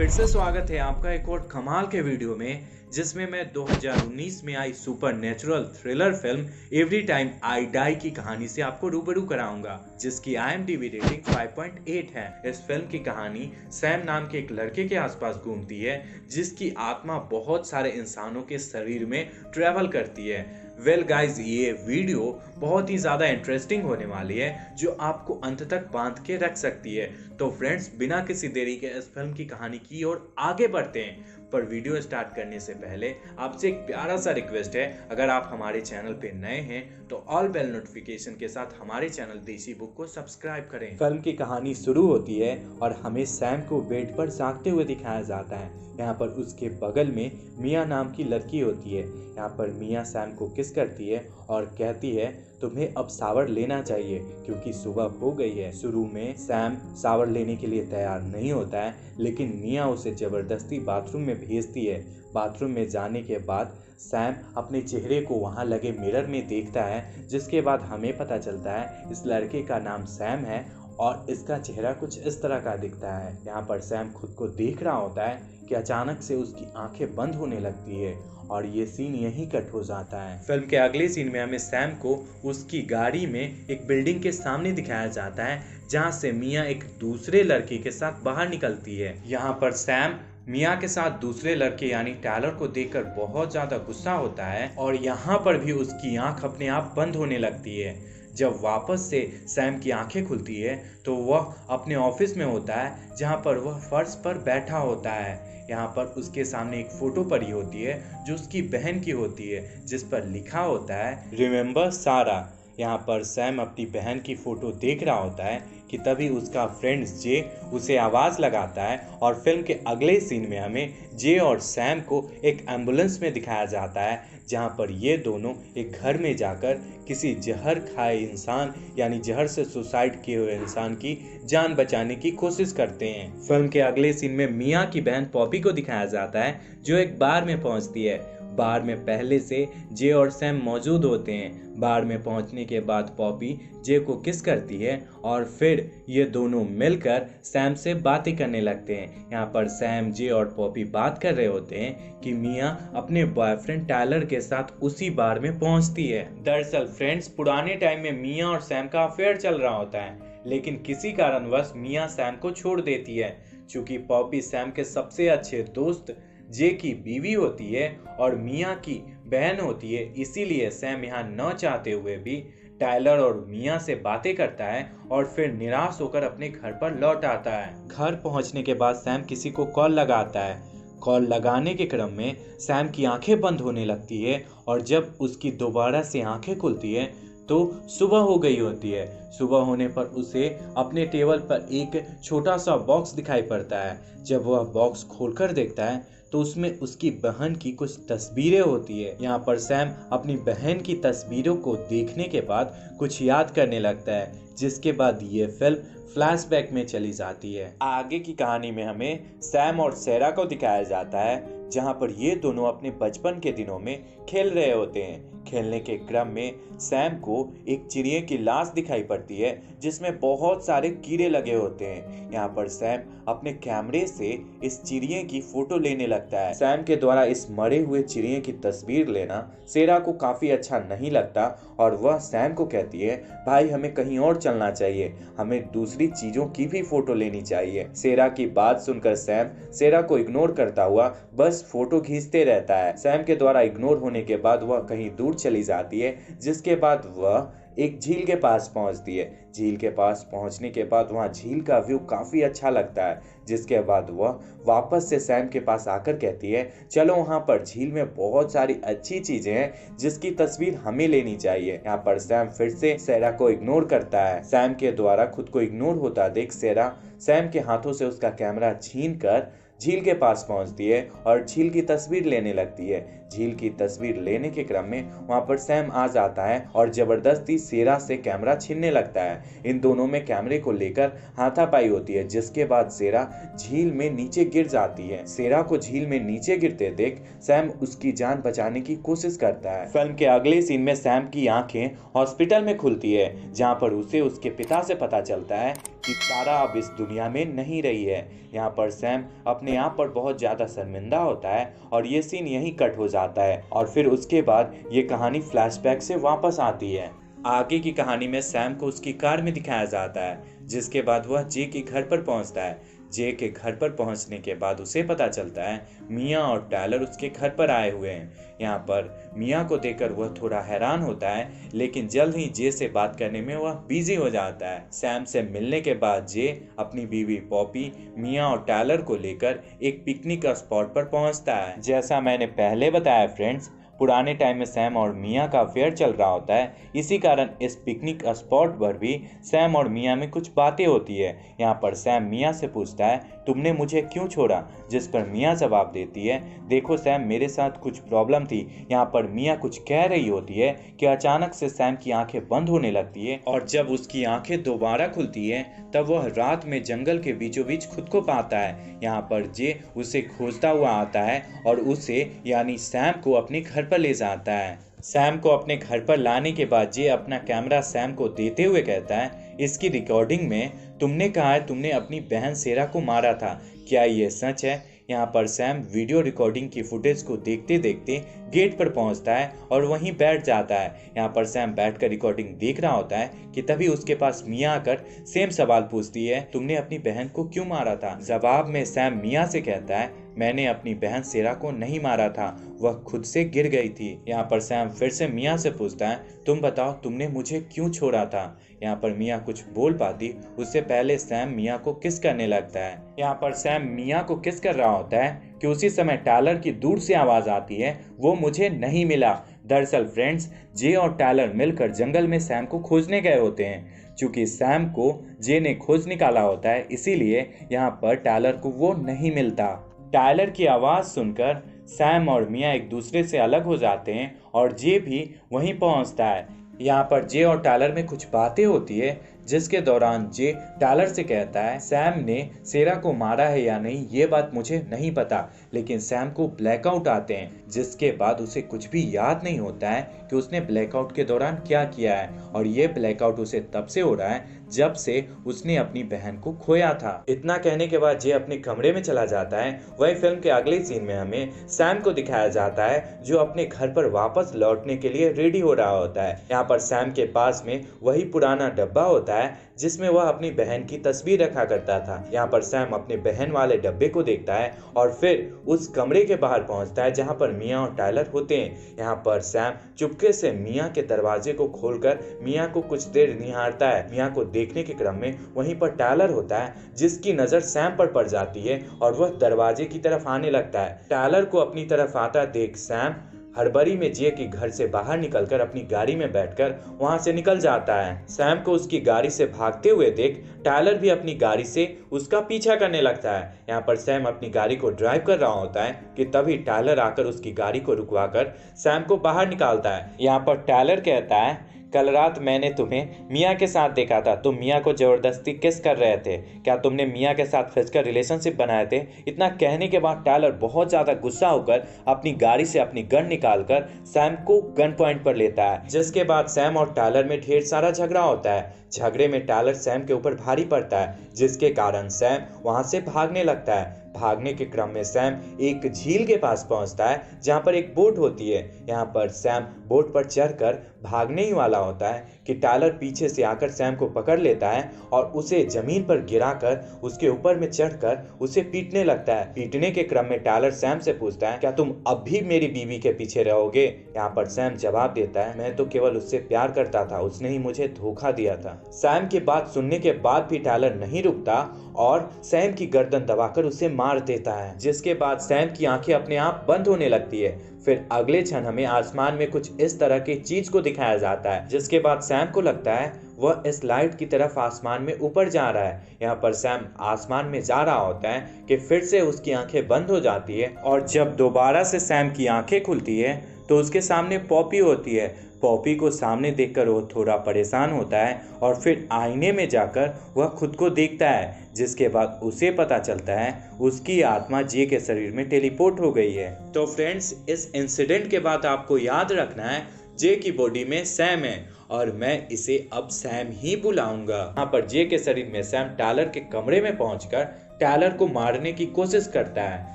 फिर से स्वागत है आपका एक और कमाल के वीडियो में, जिसमें मैं 2019 में आई supernatural thriller film every time I die की कहानी से आपको रूबरू कराऊंगा, जिसकी IMDb रेटिंग 5.8 है। इस फिल्म की कहानी सैम नाम के एक लड़के के आसपास घूमती है, जिसकी आत्मा बहुत सारे इंसानों के शरीर में ट्रेवल करती है। वेल गाइज, ये वीडियो बहुत ही ज़्यादा इंटरेस्टिंग होने वाली है, जो आपको अंत तक बांध के रख सकती है। तो फ्रेंड्स, बिना किसी देरी के इस फिल्म की कहानी की ओर आगे बढ़ते हैं। पर वीडियो स्टार्ट करने से पहले आपसे एक प्यारा सा रिक्वेस्ट है, अगर आप हमारे चैनल पे नए हैं तो ऑल बेल नोटिफिकेशन के साथ हमारे चैनल देसी बुक को सब्सक्राइब करें। फिल्म की कहानी शुरू होती है और हमें सैम को बेड पर जागते हुए दिखाया जाता है। यहाँ पर उसके बगल में मिया नाम की लड़की होती है। यहाँ पर मिया सैम को किस करती है और कहती है तुम्हें अब शावर लेना चाहिए क्योंकि सुबह हो गई है। शुरू में सैम शावर लेने के लिए तैयार नहीं होता है, लेकिन मिया उसे जबरदस्ती बाथरूम में भेजती है। बाथरूम में जाने के बाद सैम अपने चेहरे को वहां लगे मिरर में देखता है, जिसके बाद हमें पता चलता है इस लड़के का नाम सैम है और इसका चेहरा कुछ इस तरह का दिखता है। यहाँ पर सैम खुद को देख रहा होता है कि अचानक से उसकी आंखें बंद होने लगती है और ये सीन यहीं कट हो जाता है। फिल्म के अगले सीन में हमें सैम को उसकी गाड़ी में एक बिल्डिंग के सामने दिखाया जाता है, जहाँ से मिया एक दूसरे लड़के के साथ बाहर निकलती है। यहाँ पर सैम मिया के साथ दूसरे लड़के यानी टायलर को देखकर बहुत ज्यादा गुस्सा होता है और यहाँ पर भी उसकी आंख अपने आप बंद होने लगती है। जब वापस से सैम की आंखें खुलती है तो वह अपने ऑफिस में होता है, जहाँ पर वह फर्श पर बैठा होता है। यहाँ पर उसके सामने एक फोटो पड़ी होती है जो उसकी बहन की होती है, जिस पर लिखा होता है रिमेम्बर सारा। यहाँ पर सैम अपनी बहन की फोटो देख रहा होता है कि तभी उसका फ्रेंड जे उसे आवाज़ लगाता है और फिल्म के अगले सीन में हमें जे और सैम को एक एम्बुलेंस में दिखाया जाता है, जहाँ पर ये दोनों एक घर में जाकर किसी जहर खाए इंसान यानी जहर से सुसाइड किए हुए इंसान की जान बचाने की कोशिश करते हैं। फिल्म के अगले सीन में मिया की बहन पॉपी को दिखाया जाता है, जो एक बार में पहुंचती है। बार में पहले से जे और सैम मौजूद होते हैं। बार में पहुंचने के बाद पॉपी जे को किस करती है और फिर ये दोनों मिलकर सैम से बातें करने लगते हैं। यहाँ पर सैम, जे और पॉपी बात कर रहे होते हैं कि मिया अपने बॉयफ्रेंड टायलर के साथ उसी बार में पहुंचती है। दरअसल फ्रेंड्स, पुराने टाइम में मिया और सैम का अफेयर चल रहा होता है, लेकिन किसी कारणवश मिया सैम को छोड़ देती है। चूंकि पॉपी सैम के सबसे अच्छे दोस्त जे की बीवी होती है और मिया की बहन होती है, इसीलिए सैम यहाँ न चाहते हुए भी टायलर और मिया से बातें करता है और फिर निराश होकर अपने घर पर लौट आता है। घर पहुंचने के बाद सैम किसी को कॉल लगाता है। कॉल लगाने के क्रम में सैम की आंखें बंद होने लगती है और जब उसकी दोबारा से आंखें खुलती है तो सुबह हो गई होती है। सुबह होने पर उसे अपने टेबल पर एक छोटा सा बॉक्स दिखाई पड़ता है। जब वह बॉक्स खोलकर देखता है तो उसमें उसकी बहन की कुछ तस्वीरें होती है। यहाँ पर सैम अपनी बहन की तस्वीरों को देखने के बाद कुछ याद करने लगता है, जिसके बाद ये फिल्म फ्लैशबैक में चली जाती है। आगे की कहानी में हमें सैम और सेरा को दिखाया जाता है, जहाँ पर ये दोनों अपने बचपन के दिनों में खेल रहे होते हैं। खेलने के क्रम में सैम को एक चिड़िया की लाश दिखाई पड़ती है, जिसमें बहुत सारे कीड़े लगे होते हैं। यहाँ पर सैम अपने कैमरे से इस चिड़िया की फोटो लेने लगता है। सैम के द्वारा इस मरे हुए चिड़िया की तस्वीर लेना सेरा को काफी अच्छा नहीं लगता और वह सैम को कहती है, भाई हमें कहीं और चलना चाहिए, हमें दूसरी चीजों की भी फोटो लेनी चाहिए। सेरा की बात सुनकर सैम सेरा को इग्नोर करता हुआ बस फोटो खींचते रहता है। सैम के द्वारा इग्नोर होने के बाद वह कहीं दूर चली जाती है, जिसके बाद वह एक झील के पास पहुंचती है। झील के पास पहुंचने के बाद वहां झील का व्यू काफी अच्छा लगता है, जिसके बाद वह वापस से सैम के पास आकर कहती है, चलो वहां पर झील में बहुत सारी अच्छी चीजें हैं जिसकी तस्वीर हमें लेनी चाहिए। यहाँ पर सैम फिर से सेरा को इग्नोर करता है। सैम के द्वारा खुद को इग्नोर होता देख सेरा सैम के हाथों से उसका कैमरा छीन कर झील के पास पहुंचती है और झील की तस्वीर लेने लगती है। झील की तस्वीर लेने के क्रम में वहां पर सैम आ जाता है और जबरदस्ती सेरा से कैमरा छीनने लगता है। इन दोनों में कैमरे को लेकर हाथापाई होती है, जिसके बाद सेरा झील में नीचे गिर जाती है। सेरा को झील में नीचे गिरते देख सैम उसकी जान बचाने की कोशिश करता है। फिल्म के अगले सीन में सैम की आंखें हॉस्पिटल में खुलती है, जहां पर उसे उसके पिता से पता चलता है कि तारा अब इस दुनिया में नहीं रही है। यहाँ पर सैम अपने आप पर बहुत ज्यादा शर्मिंदा होता है और ये सीन यहीं कट हो जाता है और फिर उसके बाद ये कहानी फ्लैशबैक से वापस आती है। आगे की कहानी में सैम को उसकी कार में दिखाया जाता है, जिसके बाद वह जे के घर पर पहुंचता है। जे के घर पर पहुंचने के बाद उसे पता चलता है मिया और टायलर उसके घर पर आए हुए हैं। यहाँ पर मिया को देखकर वह थोड़ा हैरान होता है, लेकिन जल्द ही जे से बात करने में वह बिजी हो जाता है। सैम से मिलने के बाद जे अपनी बीवी पॉपी, मिया और टायलर को लेकर एक पिकनिक स्पॉट पर पहुंचता है। जैसा मैंने पहले बताया फ्रेंड्स, पुराने टाइम में सैम और मिया का अफेयर चल रहा होता है, इसी कारण इस पिकनिक स्पॉट पर भी सैम और मिया में कुछ बातें होती है। यहाँ पर सैम मिया से पूछता है, तुमने मुझे क्यों छोड़ा? जिस पर मिया जवाब देती है, देखो सैम, मेरे साथ कुछ प्रॉब्लम थी। यहाँ पर मिया कुछ कह रही होती है कि अचानक से सैम की आंखें बंद होने लगती है और जब उसकी आंखें दोबारा खुलती है तब वह रात में जंगल के बीचों बीच खुद को पाता है। यहाँ पर जे उसे खोजता हुआ आता है और उसे यानी सैम को अपने घर पर ले जाता है। सैम को अपने घर पर लाने के बाद जे अपना कैमरा सैम को देते हुए कहता है, इसकी रिकॉर्डिंग में तुमने कहा है तुमने अपनी बहन सेरा को मारा था, क्या ये सच है? यहाँ पर सैम वीडियो रिकॉर्डिंग की फुटेज को देखते देखते गेट पर पहुंचता है और वहीं बैठ जाता है। यहाँ पर सैम बैठकर रिकॉर्डिंग देख रहा होता है कि तभी उसके पास मिया आकर सेम सवाल पूछती है, तुमने अपनी बहन को क्यों मारा था? जवाब में सैम मिया से कहता है, मैंने अपनी बहन सेरा को नहीं मारा था, वह खुद से गिर गई थी। यहाँ पर सैम फिर से मिया से पूछता है, तुम बताओ तुमने मुझे क्यों छोड़ा था? यहाँ पर मिया कुछ बोल पाती उससे पहले सैम मिया को किस करने लगता है। यहाँ पर सैम मिया को किस कर रहा होता है कि उसी समय टायलर की दूर से आवाज आती है, वो मुझे नहीं मिला। दरअसल फ्रेंड्स, जे और टायलर मिलकर जंगल में सैम को खोजने गए होते हैं। चूंकि सैम को जे ने खोज निकाला होता है, इसीलिए यहाँ पर टायलर को वो नहीं मिलता। टायलर की आवाज सुनकर सैम और मिया एक दूसरे से अलग हो जाते हैं और जे भी वहीं पहुंचता है। यहाँ पर जे और टायलर में कुछ बातें होती है, जिसके दौरान जे टायलर से कहता है, सैम ने सेरा को मारा है या नहीं ये बात मुझे नहीं पता, लेकिन सैम को ब्लैकआउट आते हैं, जिसके बाद उसे कुछ भी याद नहीं होता है कि उसने ब्लैकआउट के दौरान क्या किया है। और ये ब्लैकआउट उसे तब से हो रहा है जब से उसने अपनी बहन को खोया था। इतना कहने के बाद जे अपने कमरे में चला जाता है। वही फिल्म के अगले सीन में हमें सैम को दिखाया जाता है, जो अपने घर पर वापस लौटने के लिए रेडी हो रहा होता है। यहाँ पर सैम के पास में वही पुराना डब्बा होता है जिसमें वह अपनी बहन की तस्वीर रखा करता था। यहाँ पर सैम अपने बहन वाले डब्बे को देखता है और फिर उस कमरे के बाहर पहुंचता है जहाँ पर मिया और टायलर होते हैं। यहाँ पर सैम चुपके से मिया के दरवाजे को खोलकर मिया को कुछ देर निहारता है। मिया को देखने के क्रम में वहीं पर टायलर होता है, जिसकी नजर सैम पर पड़ जाती है और वह दरवाजे की तरफ आने लगता है। टायलर को अपनी तरफ आता देख सैम हड़बड़ी में जे के घर से बाहर निकलकर अपनी गाड़ी में बैठकर वहां से निकल जाता है। सैम को उसकी गाड़ी से भागते हुए देख टायलर भी अपनी गाड़ी से उसका पीछा करने लगता है। यहाँ पर सैम अपनी गाड़ी को ड्राइव कर रहा होता है कि तभी टायलर आकर उसकी गाड़ी को रुकवाकर सैम को बाहर निकालता है। यहाँ पर टायलर कहता है, कल रात मैंने तुम्हें मिया के साथ देखा था, तुम मिया को जबरदस्ती किस कर रहे थे, क्या तुमने मिया के साथ फिजिकल रिलेशनशिप बनाए थे? इतना कहने के बाद टायलर बहुत ज्यादा गुस्सा होकर अपनी गाड़ी से अपनी गन निकालकर सैम को गन पॉइंट पर लेता है, जिसके बाद सैम और टायलर में ढेर सारा झगड़ा होता है। झगड़े में टायलर सैम के ऊपर भारी पड़ता है, जिसके कारण सैम वहां से भागने लगता है। भागने के क्रम में सैम एक झील के पास पहुंचता है जहां पर एक बोट होती है। यहाँ पर सैम बोट पर चढ़कर भागने ही वाला होता है कि टायलर पीछे से आकर सैम को पकड़ लेता है और उसे जमीन पर गिराकर उसके ऊपर में चढ़कर उसे पीटने लगता है। पीटने के क्रम में टायलर सैम से पूछता है, क्या तुम अब भी मेरी बीवी के पीछे रहोगे? यहाँ पर सैम जवाब देता है, मैं तो केवल उससे प्यार करता था, उसने ही मुझे धोखा दिया था। सैम की बात सुनने के बाद भी टायलर नहीं रुकता और सैम की गर्दन दबाकर उसे मार देता है, जिसके बाद सैम की आंखें अपने आप बंद होने लगती है। फिर अगले क्षण हमें आसमान में कुछ इस तरह की चीज को दिखाया जाता है, जिसके बाद सैम को लगता है वह इस लाइट की तरफ आसमान में ऊपर जा रहा है। यहाँ पर सैम आसमान में जा रहा होता है कि फिर से उसकी आंखें बंद हो जाती है और जब दोबारा से सैम की आंखें खुलती है तो उसके सामने पॉपी होती है। पॉपी को सामने देखकर वो थोड़ा परेशान होता है और फिर आईने में जाकर वह खुद को देखता है, जिसके बाद उसे पता चलता है उसकी आत्मा जे के शरीर में टेलीपोर्ट हो गई है। तो फ्रेंड्स, इस इंसिडेंट के बाद आपको याद रखना है जे की बॉडी में सैम है और मैं इसे अब सैम ही बुलाऊंगा। यहाँ पर जे के शरीर में सैम टायलर के कमरे में पहुंचकर टायलर को मारने की कोशिश करता है,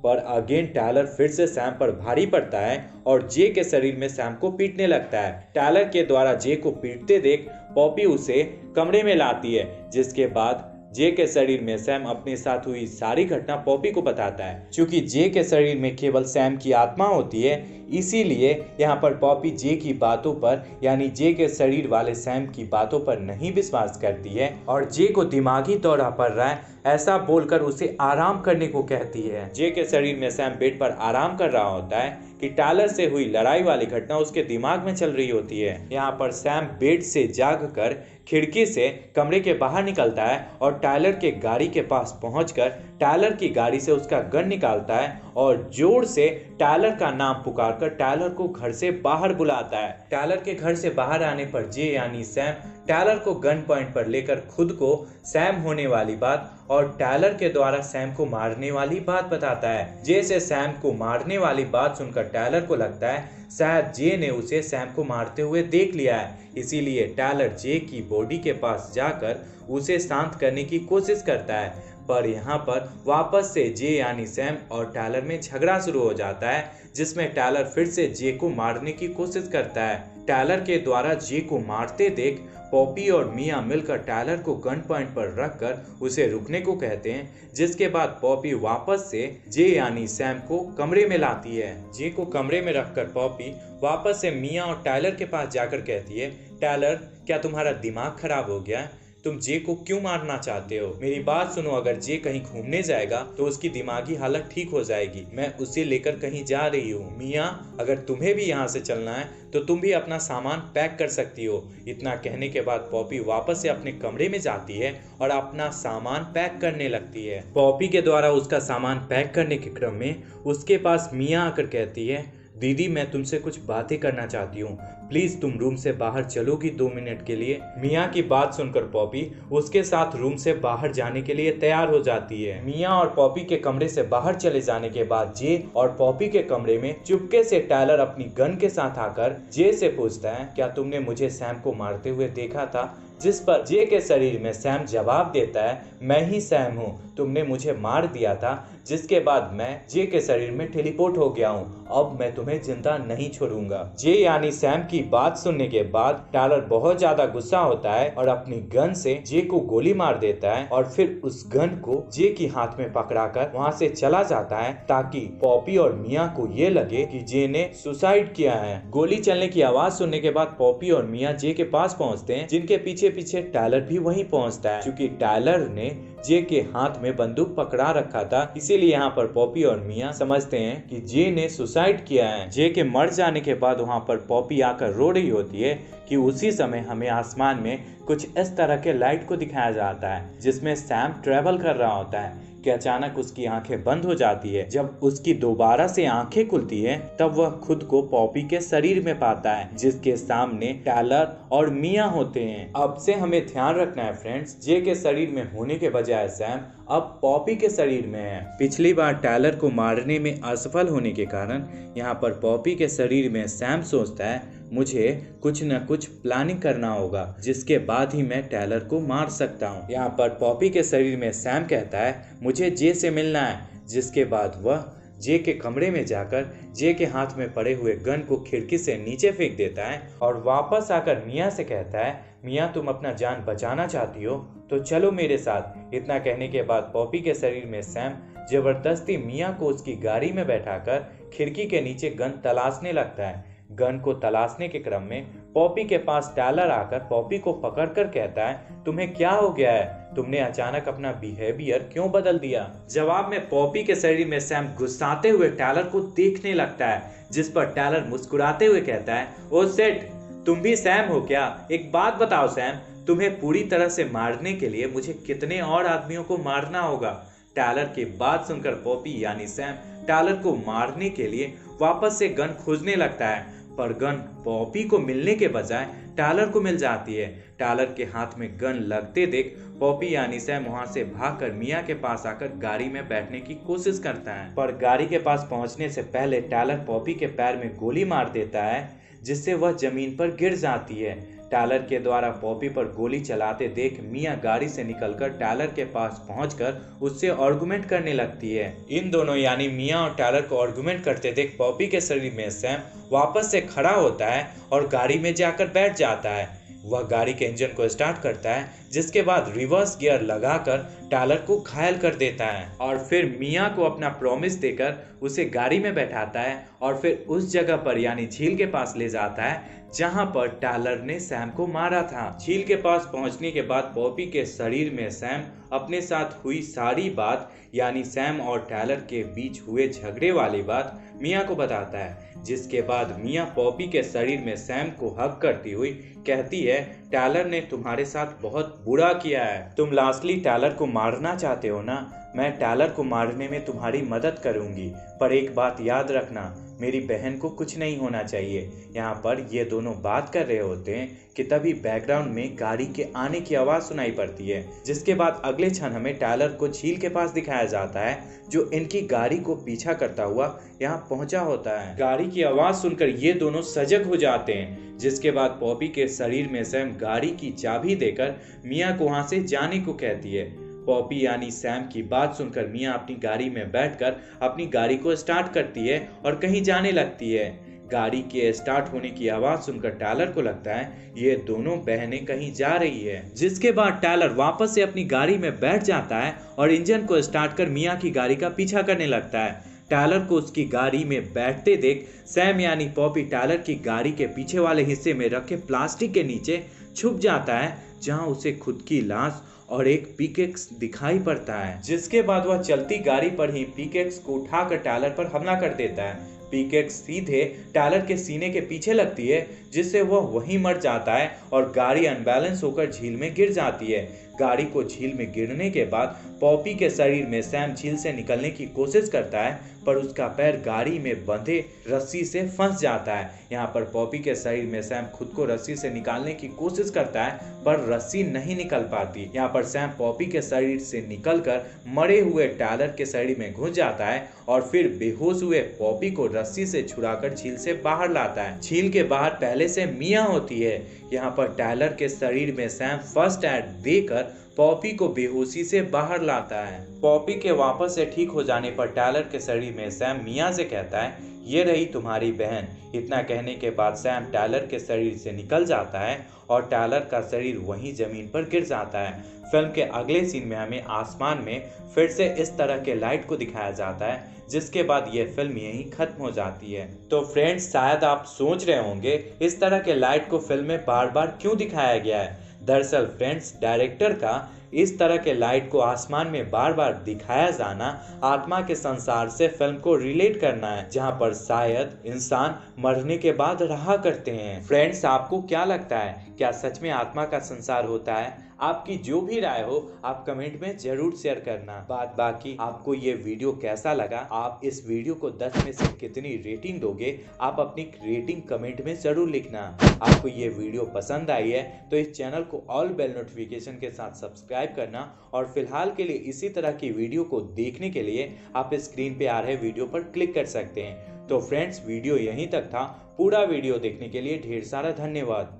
पर अगेन टायलर फिर से सैम पर भारी पड़ता है और जे के शरीर में सैम को पीटने लगता है। टायलर के द्वारा जे को पीटते देख पॉपी उसे कमरे में लाती है, जिसके बाद जे के शरीर में सैम अपने साथ हुई सारी घटना पॉपी को बताता है। क्योंकि जे के शरीर में केवल सैम की आत्मा होती है, इसीलिए यहाँ पर पॉपी जे की बातों पर यानी जे के शरीर वाले सैम की बातों पर नहीं विश्वास करती है और जे को दिमागी दौरा पड़ रहा है ऐसा बोलकर उसे आराम करने को कहती है। जे के शरीर में सैम बेड पर आराम कर रहा होता है कि टायलर से हुई लड़ाई वाली घटना उसके दिमाग में चल रही होती है। यहाँ पर सैम बेड से जागकर खिड़की से कमरे के बाहर निकलता है और टायलर के गाड़ी के पास पहुंचकर टायलर की गाड़ी से उसका गन निकालता है और जोर से टायलर का नाम पुकारकर टायलर को घर से बाहर बुलाता है। टायलर के घर से बाहर आने पर जे यानी सैम टायलर को गन पॉइंट पर लेकर खुद को सैम होने वाली बात और टायलर के द्वारा सैम को मारने वाली बात बताता है। जे से सैम को मारने वाली बात सुनकर टायलर को लगता है शायद जे ने उसे सैम को मारते हुए देख लिया है, इसीलिए टायलर जे की बॉडी के पास जाकर उसे शांत करने की कोशिश करता है। पर यहाँ पर वापस से जे यानी सैम और टायलर में झगड़ा शुरू हो जाता है, जिसमें टायलर फिर से जे को मारने की कोशिश करता है। टायलर के द्वारा जे को मारते देख पॉपी और मिया मिलकर टायलर को गन पॉइंट पर रखकर उसे रुकने को कहते हैं, जिसके बाद पॉपी वापस से जे यानी सैम को कमरे में लाती है। जे को कमरे में रखकर पॉपी वापस से मिया और टायलर के पास जाकर कहती है, टायलर क्या तुम्हारा दिमाग खराब हो गया है? तुम जे को क्यों मारना चाहते हो? मेरी बात सुनो, अगर जे कहीं घूमने जाएगा तो उसकी दिमागी हालत ठीक हो जाएगी। मैं उसे लेकर कहीं जा रही हूँ। मिया, अगर तुम्हें भी यहाँ से चलना है तो तुम भी अपना सामान पैक कर सकती हो। इतना कहने के बाद पॉपी वापस से अपने कमरे में जाती है और अपना सामान पैक करने लगती है। पॉपी के द्वारा उसका सामान पैक करने के क्रम में उसके पास मिया आकर कहती है, दीदी मैं तुमसे कुछ बातें करना चाहती हूँ, प्लीज तुम रूम से बाहर चलोगी 2 मिनट के लिए? मिया की बात सुनकर पॉपी उसके साथ रूम से बाहर जाने के लिए तैयार हो जाती है। मिया और पॉपी के कमरे से बाहर चले जाने के बाद जे और पॉपी के कमरे में चुपके से टायलर अपनी गन के साथ आकर जे से पूछता है, क्या तुमने मुझे सैम को मारते हुए देखा था? जिस पर जे के शरीर में सैम जवाब देता है, मैं ही सैम हूँ, तुमने मुझे मार दिया था, जिसके बाद मैं जे के शरीर में टेलीपोर्ट हो गया हूँ, अब मैं तुम्हें जिंदा नहीं छोड़ूंगा। जे यानी सैम की बात सुनने के बाद टायलर बहुत ज्यादा गुस्सा होता है और अपनी गन से जे को गोली मार देता है और फिर उस गन को जे की हाथ में पकड़ाकर वहाँ से चला जाता है, ताकि पॉपी और मिया को ये लगे कि जे ने सुसाइड किया है। गोली चलने की आवाज सुनने के बाद पॉपी और मिया जे के पास पहुँचते हैं, जिनके पीछे पीछे टायलर भी वहीं पहुँचता है। क्योंकि टायलर ने जे के हाथ में बंदूक पकड़ा रखा था, इसीलिए यहाँ पर पॉपी और मिया समझते हैं कि जे ने सुसाइड किया है। जे के मर जाने के बाद वहाँ पर पॉपी आकर रो रही होती है कि उसी समय हमें आसमान में कुछ इस तरह के लाइट को दिखाया जाता है जिसमें सैम ट्रेवल कर रहा होता है कि अचानक उसकी आंखें बंद हो जाती है। जब उसकी दोबारा से आंखें खुलती है तब वह खुद को पॉपी के शरीर में पाता है, जिसके सामने टायलर और मिया होते हैं। अब से हमें ध्यान रखना है फ्रेंड्स, जे के शरीर में होने के बजाय सैम अब पॉपी के शरीर में है। पिछली बार टायलर को मारने में असफल होने के कारण यहाँ पर पॉपी के शरीर में सैम सोचता है, मुझे कुछ न कुछ प्लानिंग करना होगा, जिसके बाद ही मैं टायलर को मार सकता हूँ। यहाँ पर पॉपी के शरीर में सैम कहता है, मुझे जे से मिलना है, जिसके बाद वह जे के कमरे में जाकर जे के हाथ में पड़े हुए गन को खिड़की से नीचे फेंक देता है और वापस आकर मिया से कहता है, मिया तुम अपना जान बचाना चाहती हो तो चलो मेरे साथ। इतना कहने के बाद पॉपी के शरीर में सैम जबरदस्ती मिया को उसकी गाड़ी में बैठाकर खिड़की के नीचे गन तलाशने लगता है। गन को तलाशने के क्रम में पॉपी के पास टायलर आकर पॉपी को पकड़कर कहता है, तुम्हें क्या हो गया है? तुमने अचानक अपना बिहेवियर क्यों बदल दिया? जवाब में पॉपी के शरीर में सैम गुस्साते हुए टायलर को देखने लगता है, जिस पर टायलर मुस्कुराते हुए कहता है, ओ सेट तुम भी सैम हो क्या? एक बात बताओ सैम, तुम्हें पूरी तरह से मारने के लिए मुझे कितने और आदमियों को मारना होगा। टायलर की बात सुनकर पॉपी यानी सैम टायलर को मारने के लिए वापस से गन खोजने लगता है, पर गन पॉपी को मिलने के बजाय टायलर को मिल जाती है। टायलर के हाथ में गन लगते देख पॉपी यानी सैम वहां से भागकर मिया के पास आकर गाड़ी में बैठने की कोशिश करता है, पर गाड़ी के पास पहुंचने से पहले टायलर पॉपी के पैर में गोली मार देता है, जिससे वह जमीन पर गिर जाती है। टायलर के द्वारा पॉपी पर गोली चलाते देख मिया गाड़ी से निकलकर टायलर के पास पहुंचकर उससे आर्गुमेंट करने लगती है। इन दोनों यानी मिया और टायलर को आर्गुमेंट करते देख पॉपी के शरीर में सैम वापस से खड़ा होता है और गाड़ी में जाकर बैठ जाता है। वह गाड़ी के इंजन को स्टार्ट करता है, जिसके बाद रिवर्स गियर लगाकर टायलर को घायल कर देता है और फिर मिया को अपना प्रॉमिस देकर उसे गाड़ी में बैठाता है और फिर उस जगह पर यानी झील के पास ले जाता है जहां पर टायलर ने सैम को मारा था। झील के पास पहुंचने के बाद पॉपी के शरीर में सैम अपने साथ हुई सारी बात यानी सैम और टायलर के बीच हुए झगड़े वाली बात मिया को बताता है, जिसके बाद मिया पॉपी के शरीर में सैम को हग करती हुई कहती है, टायलर ने तुम्हारे साथ बहुत बुरा किया है। तुम लास्टली टायलर को मारना चाहते हो ना? मैं टायलर को मारने में तुम्हारी मदद करूंगी, पर एक बात याद रखना, मेरी बहन को कुछ नहीं होना चाहिए। यहाँ पर ये दोनों बात कर रहे होते हैं कि तभी बैकग्राउंड में गाड़ी के आने की आवाज सुनाई पड़ती है, जिसके बाद अगले क्षण हमें टायलर को झील के पास दिखाया जाता है, जो इनकी गाड़ी को पीछा करता हुआ यहाँ पहुंचा होता है। गाड़ी की आवाज सुनकर ये दोनों सजग हो जाते हैं, जिसके बाद पॉपी के शरीर में सैम गाड़ी की चाबी देकर मिया को वहां से जाने को कहती है। पॉपी यानी सैम की बात सुनकर मिया अपनी गाड़ी में बैठकर अपनी गाड़ी को स्टार्ट करती है और कहीं जाने लगती है। गाड़ी के स्टार्ट होने की आवाज सुनकर टायलर को लगता है ये दोनों बहनें कहीं जा रही है, जिसके बाद टायलर वापस से अपनी गाड़ी में बैठ जाता है और इंजन को स्टार्ट कर मिया की गाड़ी का पीछा करने लगता है। टायलर को उसकी गाड़ी में बैठते देख सैम यानी पॉपी टायलर की गाड़ी के पीछे वाले हिस्से में रखे प्लास्टिक के नीचे छुप जाता है, जहां उसे खुद की लाश और एक पिकेक्स दिखाई पड़ता है, जिसके बाद वह चलती गाड़ी पर ही पिकेक्स को उठाकर टायलर पर हमला कर देता है। पिकेक्स सीधे टायलर के सीने के पीछे लगती है, जिससे वह वहीं मर जाता है और गाड़ी अनबैलेंस होकर झील में गिर जाती है। गाड़ी को झील में गिरने के बाद पॉपी के शरीर में सैम झील से निकलने की कोशिश करता है, पर उसका पैर गाड़ी में बंधे रस्सी से फंस जाता है। यहाँ पर पॉपी के शरीर में सैम खुद को रस्सी से निकालने की कोशिश करता है, पर रस्सी नहीं निकल पाती। यहाँ पर सैम पॉपी के शरीर से निकलकर मरे हुए टायलर के शरीर में घुस जाता है और फिर बेहोश हुए पॉपी को रस्सी से छुड़ाकर झील से बाहर लाता है। झील के बाहर पहले से मिया होती है। यहाँ पर टायलर के शरीर में सैम फर्स्ट एड देकर पॉपी को बेहोशी से बाहर लाता है। पॉपी के वापस से ठीक हो जाने पर टायलर के शरीर में सैम मिया से कहता है, ये रही तुम्हारी बहन। इतना कहने के बाद सैम टायलर के शरीर से निकल जाता है और टायलर का शरीर वहीं जमीन पर गिर जाता है। फिल्म के अगले सीन में हमें आसमान में फिर से इस तरह के लाइट को दिखाया जाता है, जिसके बाद यह फिल्म यहीं खत्म हो जाती है। तो फ्रेंड्स, शायद आप सोच रहे होंगे इस तरह के लाइट को फिल्म में बार बार क्यों दिखाया गया है। दरअसल फ्रेंड्स, डायरेक्टर का इस तरह के लाइट को आसमान में बार बार दिखाया जाना आत्मा के संसार से फिल्म को रिलेट करना है, जहां पर शायद इंसान मरने के बाद रहा करते हैं। फ्रेंड्स, आपको क्या लगता है, क्या सच में आत्मा का संसार होता है? आपकी जो भी राय हो आप कमेंट में जरूर शेयर करना। बाकी आपको ये वीडियो कैसा लगा, आप इस वीडियो को 10 में से कितनी रेटिंग दोगे, आप अपनी रेटिंग कमेंट में जरूर लिखना। आपको ये वीडियो पसंद आई है तो इस चैनल को ऑल बेल नोटिफिकेशन के साथ सब्सक्राइब करना, और फिलहाल के लिए इसी तरह की वीडियो को देखने के लिए आप स्क्रीन पे आ रहे वीडियो पर क्लिक कर सकते हैं। तो फ्रेंड्स, वीडियो यहीं तक था। पूरा वीडियो देखने के लिए ढेर सारा धन्यवाद।